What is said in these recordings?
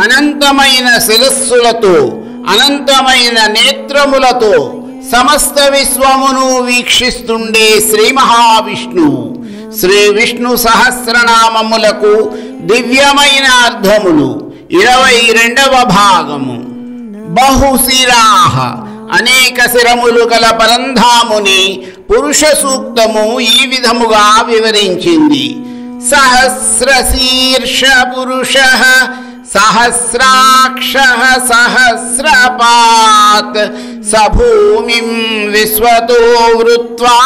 అనంతమైన శిరస్సులతో అనంతమైన నేత్రములతో సమస్త విశ్వమును వీక్షిస్తుండే శ్రీ మహావిష్ణువు. శ్రీ విష్ణు సహస్రనామములకు దివ్యమైన అర్థములు. 22వ భాగము. బహుశిరాః అనేక శిరములు గల పరంధాముని పురుష సూక్తము ఈ విధముగా వివరించింది. సహస్రశీర్ష పురుషః సహస్రాక్షః సహస్రపాత్ సభూమిం విశ్వతో వృత్వా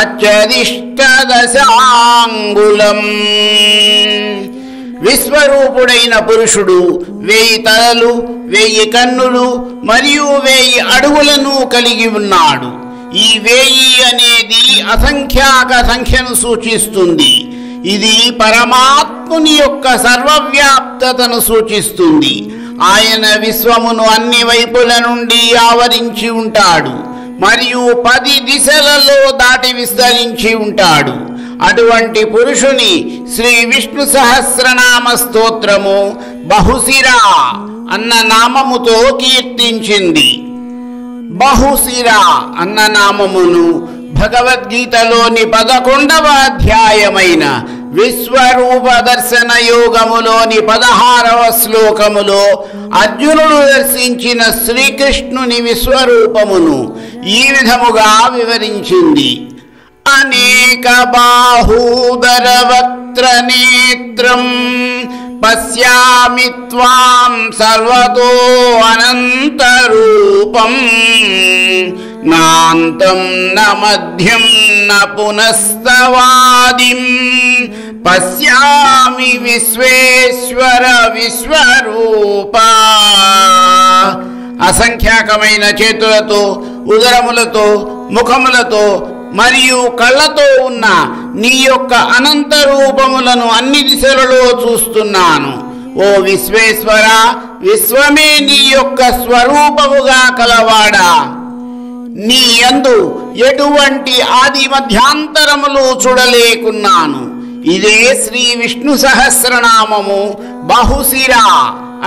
అత్యధిష్ఠదశాంగుళం. విశ్వరూపుడైన పురుషుడు 1000 తలలు 1000 కన్నులు మరియు 1000 అడుగులను కలిగి ఉన్నాడు. ఈ 1000 అనేది అసంఖ్యాక సంఖ్యను సూచిస్తుంది. ఇది పరమాత్ముని యొక్క సర్వవ్యాప్తతను సూచిస్తుంది. ఆయన విశ్వమును అన్ని వైపుల నుండి ఆవరించి ఉంటాడు మరియు 10 దిశలలో దాటి విస్తరించి ఉంటాడు. అటువంటి పురుషుని శ్రీ విష్ణు సహస్రనామ స్తోత్రము బహుశిరా అన్న నామముతో కీర్తించింది. బహుశిరా అన్న నామమును భగవద్గీతలోని 11వ అధ్యాయమైన విశ్వరూప దర్శన యోగములోని 16వ శ్లోకములో అర్జునుడు దర్శించిన శ్రీకృష్ణుని విశ్వరూపమును ఈ విధముగా వివరించింది. అనేక బాహూదర వక్త్ర నేత్రం పశ్యామి త్వాం సర్వతో అనంత రూపం నాంతం న మధ్యం న పునస్తవాదిం పశ్యామి విశ్వేశ్వర విశ్వరూప. అసంఖ్యాకమైన చేతులతో ఉదరములతో ముఖములతో మరియు కళ్ళతో ఉన్న నీ యొక్క అనంత రూపములను అన్ని దిశలలో చూస్తున్నాను. ఓ విశ్వేశ్వర, విశ్వమే నీ యొక్క స్వరూపముగా కలవాడా. నీ యందు ఎటువంటి ఆది మధ్యాంతరములు చూడలేకున్నాను. ఇదే శ్రీ విష్ణు సహస్రనామము బహుశిరా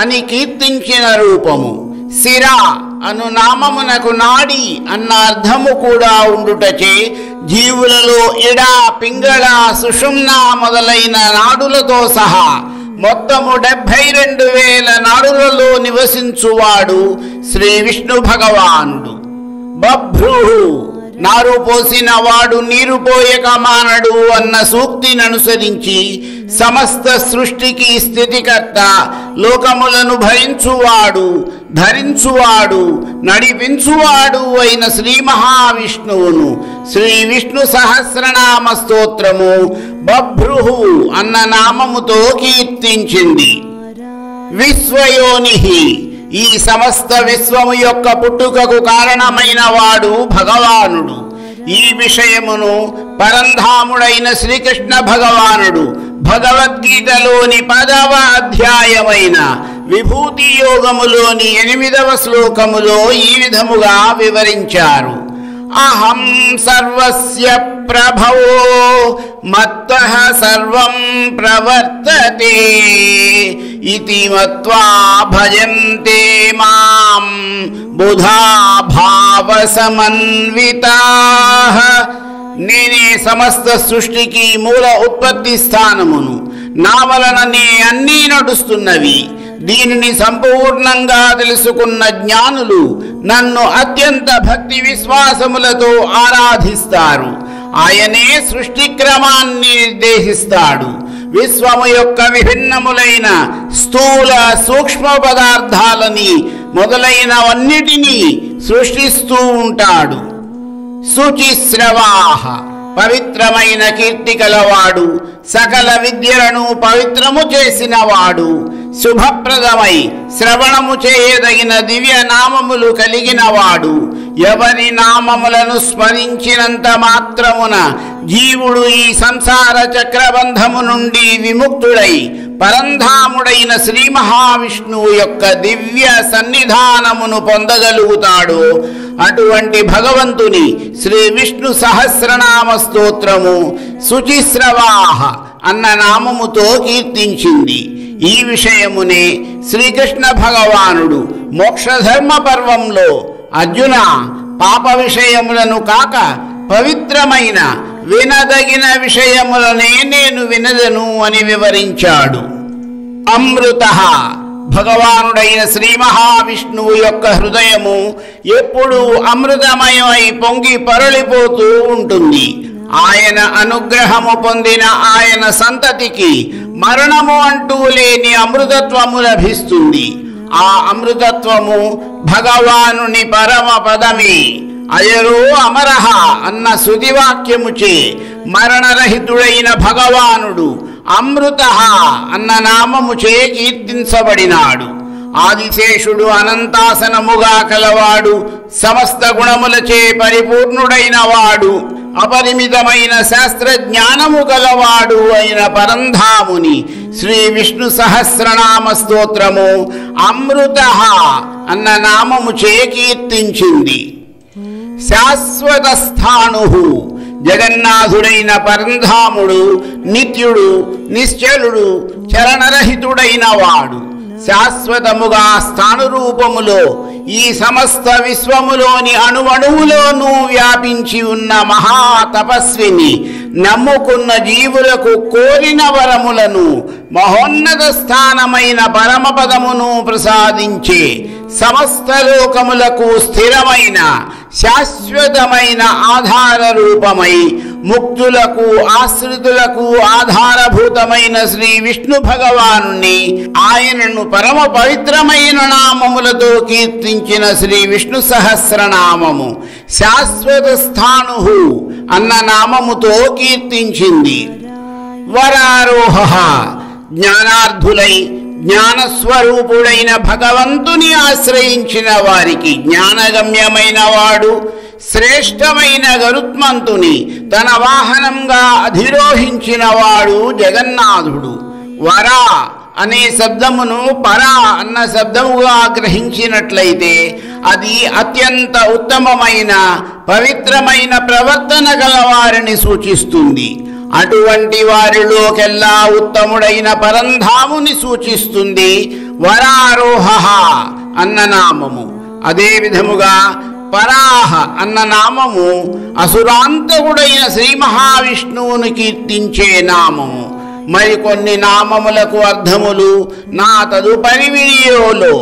అని కీర్తించిన రూపము. శిర అను నామమునకు నాడి అన్న అర్థము కూడా ఉండుటచే జీవులలో ఎడ పింగళ సుషుమ్న మొదలైన నాడులతో సహా మొత్తము 72,000 నాడులలో నివసించువాడు శ్రీ విష్ణు భగవానుడు. బభ్రుహు నారు పోసిన వాడు నీరు పోయక మానడు అన్న సూక్తిని అనుసరించి సమస్త సృష్టికి స్థితికర్త, లోకములను భరించువాడు, ధరించువాడు, నడిపించువాడు అయిన శ్రీ మహావిష్ణువును శ్రీ విష్ణు సహస్రనామ స్తోత్రము బభ్రుహు అన్న నామముతో కీర్తించింది. విశ్వయోనిహి ఈ సమస్త విశ్వము యొక్క పుట్టుకకు కారణమైన వాడు భగవానుడు. ఈ విషయమును పరంధాముడైన శ్రీకృష్ణ భగవానుడు భగవద్గీతలోని 10వ అధ్యాయమైన విభూతి యోగములోని 8వ శ్లోకములో ఈ విధముగా వివరించారు. అహం సర్వస్య ప్రభవో మత్తః సర్వం ప్రవర్తతే ఇతి మత్వా భజంతే మాం బుధా భావ సమన్వితాః. నేనే సమస్త సృష్టికి మూల ఉత్పత్తి స్థానమును, నా వలననే అన్నీ నడుస్తున్నవి. దీనిని సంపూర్ణంగా తెలుసుకున్న జ్ఞానులు నన్ను అత్యంత భక్తి విశ్వాసములతో ఆరాధిస్తారు. ఆయనే సృష్టి క్రమాన్ని నిర్దేశిస్తాడు. విశ్వము యొక్క విభిన్నములైన స్థూల సూక్ష్మ పదార్థాలని మొదలైనవన్నిటినీ సృష్టిస్తూ ఉంటాడు. శుచిశ్రవాః పవిత్రమైన కీర్తి కలవాడు, సకల విద్యలను పవిత్రము చేసినవాడు, శుభప్రదమై శ్రవణము చేయదగిన దివ్య నామములు కలిగినవాడు, ఎవరి నామములను స్మరించినంత మాత్రమున జీవుడు ఈ సంసార చక్రబంధము నుండి విముక్తుడై పరంధాముడైన శ్రీ మహావిష్ణువు యొక్క దివ్య సన్నిధానమును పొందగలుగుతాడు. అటువంటి భగవంతుని శ్రీ విష్ణు సహస్రనామ స్తోత్రము శుచిశ్రవాహ అన్న నామముతో కీర్తించింది. ఈ విషయమునే శ్రీకృష్ణ భగవానుడు మోక్షధర్మ పర్వంలో అర్జున, పాప విషయములను కాక పవిత్రమైన వినదగిన విషయములనే నేను వినదను అని వివరించాడు. అమృత, భగవానుడైన శ్రీ మహావిష్ణువు యొక్క హృదయము ఎప్పుడూ అమృతమయమై పొంగి పొరలిపోతూ ఉంటుంది. ఆయన అనుగ్రహము పొందిన ఆయన సంతతికి మరణము అంటూ లేని అమృతత్వము లభిస్తుంది. ఆ అమృతత్వము భగవానుని పరమ పదమే. అయరో అమరహ అన్న శృతివాక్యముచే మరణరహితుడైన భగవానుడు అమృత అన్న నామముచే కీర్తించబడినాడు. ఆదిశేషుడు అనంతాసనముగా కలవాడు, సమస్త గుణములచే పరిపూర్ణుడైన వాడు, అపరిమితమైన శాస్త్రజ్ఞానము గలవాడు అయిన పరంధాముని శ్రీ విష్ణు సహస్రనామ స్తోత్రము అమృత అన్న నామముచే కీర్తించింది. శాశ్వత స్థాణు, జగన్నాథుడైన పరంధాముడు నిత్యుడు, నిశ్చలుడు, చలనరహితుడైన వాడు. శాశ్వతముగా స్థానురూపములో ఈ సమస్త విశ్వములోని అణువణువులోనూ వ్యాపించి ఉన్న మహాతపస్విని నమ్ముకున్న జీవులకు కోరిన వరములను, మహోన్నత స్థానమైన పరమపదమును ప్రసాదించే సమస్త లోకములకు స్థిరమైన శాశ్వతమైన ఆధార రూపమై ముక్తులకు ఆశ్రితులకు ఆధారభూతమైన శ్రీ విష్ణు భగవానుని, ఆయనను పరమ పవిత్రమైన నామములతో కీర్తించిన శ్రీ విష్ణు సహస్రనామము శాశ్వత స్థాణు అన్న నామముతో కీర్తించింది. వరారోహ, జ్ఞానార్థులై జ్ఞానస్వరూపుడైన భగవంతుని ఆశ్రయించిన వారికి జ్ఞానగమ్యమైన వాడు, శ్రేష్టమైన గరుత్మంతుని తన వాహనంగా అధిరోహించిన వాడు జగన్నాథుడు. వరా అనే శబ్దమును పరా అన్న శబ్దముగా గ్రహించినట్లయితే అది అత్యంత ఉత్తమమైన పవిత్రమైన ప్రవర్తన గలవారిని సూచిస్తుంది. అటువంటి వారిలోకెల్లా ఉత్తముడైన పరంధాముని సూచిస్తుంది వరారోహ అన్న నామము. అదే విధముగా పరాహ అన్న నామము అసురాంతకుడైన శ్రీ మహావిష్ణువుని కీర్తించే నామము. మరికొన్ని నామములకు అర్థములు నా తదుపరి వీడియోలో.